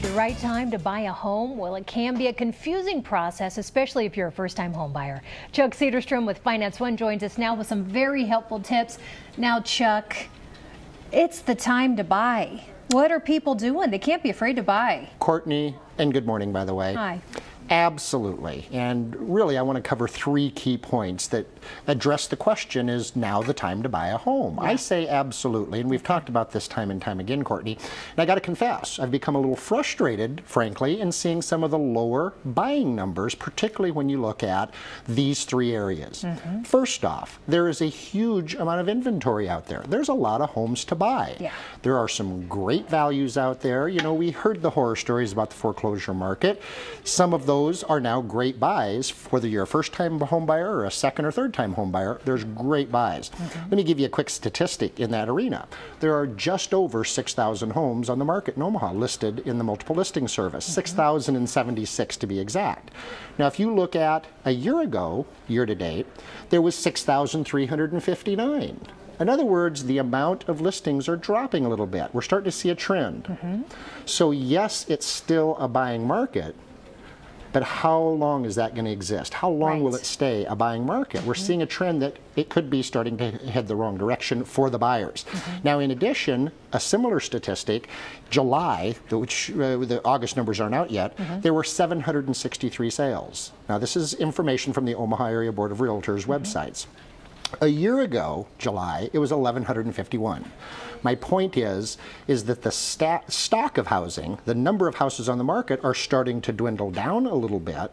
The right time to buy a home? Well, it can be a confusing process, especially if you're a first-time home buyer. Chuck Sederstrom with Finance One joins us now with some very helpful tips. Now, Chuck, it's the time to buy. What are people doing? They can't be afraid to buy. Courtney, and good morning, by the way. Hi. Absolutely. And really, I want to cover three key points that address the question, is now the time to buy a home? Yeah. I say absolutely, and we've talked about this time and time again, Courtney. And I got to confess, I've become a little frustrated, frankly, in seeing some of the lower buying numbers, particularly when you look at these three areas. First off, there is a huge amount of inventory out there. There's a lot of homes to buy. Yeah. There are some great values out there. You know, we heard the horror stories about the foreclosure market. Some of those are now great buys, whether you're a first-time home buyer or a second or third-time home buyer. There's great buys. Let me give you a quick statistic in that arena. There are just over 6,000 homes on the market in Omaha listed in the multiple listing service, 6,076 to be exact. Now, if you look at a year ago, year to date, there was 6,359. In other words, the amount of listings are dropping a little bit. We're starting to see a trend. So yes, it's still a buying market, but how long is that going to exist? How long will it stay a buying market? We're seeing a trend that it could be starting to head the wrong direction for the buyers. Now, in addition, a similar statistic, July, which the August numbers aren't out yet, there were 763 sales. Now, this is information from the Omaha Area Board of Realtors websites. A year ago, July, it was 1,151. My point is that the stock of housing, the number of houses on the market, are starting to dwindle down a little bit,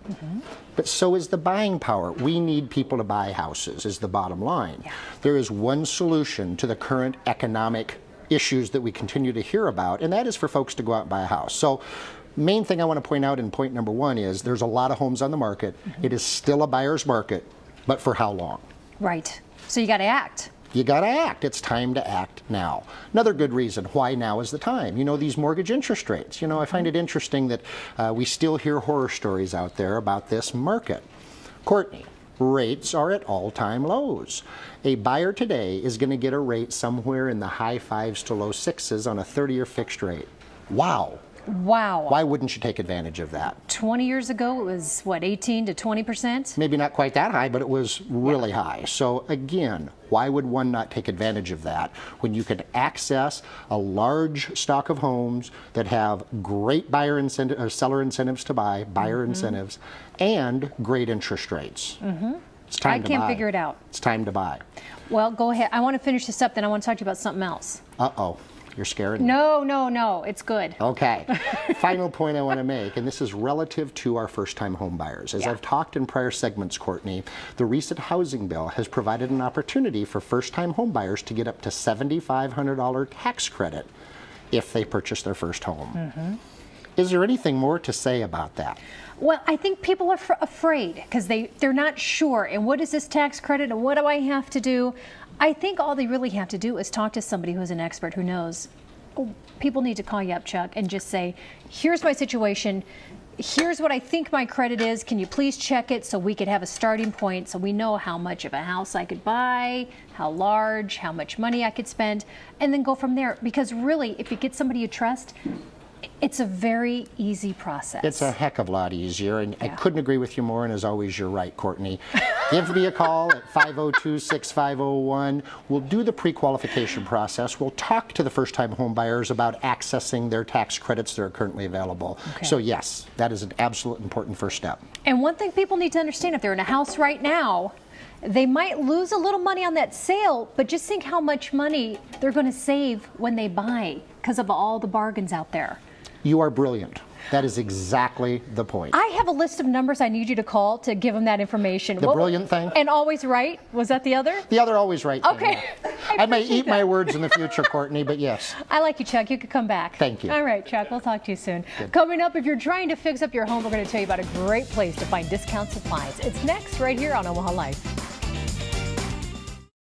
but so is the buying power. We need people to buy houses, is the bottom line. There is one solution to the current economic issues that we continue to hear about, and that is for folks to go out and buy a house. So, main thing I want to point out in point number one is there's a lot of homes on the market. It is still a buyer's market, but for how long? Right. So you got to act. You got to act. It's time to act now. Another good reason why now is the time. You know, these mortgage interest rates. You know, I find it interesting that we still hear horror stories out there about this market. Courtney, rates are at all-time lows. A buyer today is going to get a rate somewhere in the high 5s to low 6s on a 30-year fixed rate. Wow. Wow. Why wouldn't you take advantage of that? 20 years ago, it was, what, 18 to 20%? Maybe not quite that high, but it was really high. So again, why would one not take advantage of that when you can access a large stock of homes that have great buyer incentive, or seller incentives to buy, buyer incentives, and great interest rates? It's time to buy. I can't figure it out. It's time to buy. Well, go ahead. I want to finish this up, then I want to talk to you about something else. Uh-oh. You're scared? No, no, no. It's good. Okay. Final point I want to make, and this is relative to our first-time home buyers. As I've talked in prior segments, Courtney, the recent housing bill has provided an opportunity for first-time home buyers to get up to $7,500 tax credit if they purchase their first home. Is there anything more to say about that? Well, I think people are afraid because they're not sure. And what is this tax credit and what do I have to do? I think all they really have to do is talk to somebody who's an expert who knows. Oh, people need to call you up, Chuck, and just say, here's my situation. Here's what I think my credit is. Can you please check it so we could have a starting point so we know how much of a house I could buy, how large, how much money I could spend, and then go from there. Because really, if you get somebody you trust, it's a very easy process. It's a heck of a lot easier, and I couldn't agree with you more, and as always, you're right, Courtney. Give me a call at 502-6501. We'll do the pre-qualification process. We'll talk to the first-time home buyers about accessing their tax credits that are currently available. So yes, that is an absolute important first step. And one thing people need to understand, if they're in a house right now, they might lose a little money on that sale, but just think how much money they're going to save when they buy because of all the bargains out there. You are brilliant. That is exactly the point. I have a list of numbers I need you to call to give them that information. The brilliant thing? And always right? Was that the other? The other always right thing. Okay. Yeah. I may eat my words in the future, Courtney, but yes. I like you, Chuck. You could come back. Thank you. All right, Chuck. We'll talk to you soon. Good. Coming up, if you're trying to fix up your home, we're going to tell you about a great place to find discount supplies. It's next right here on Omaha Life.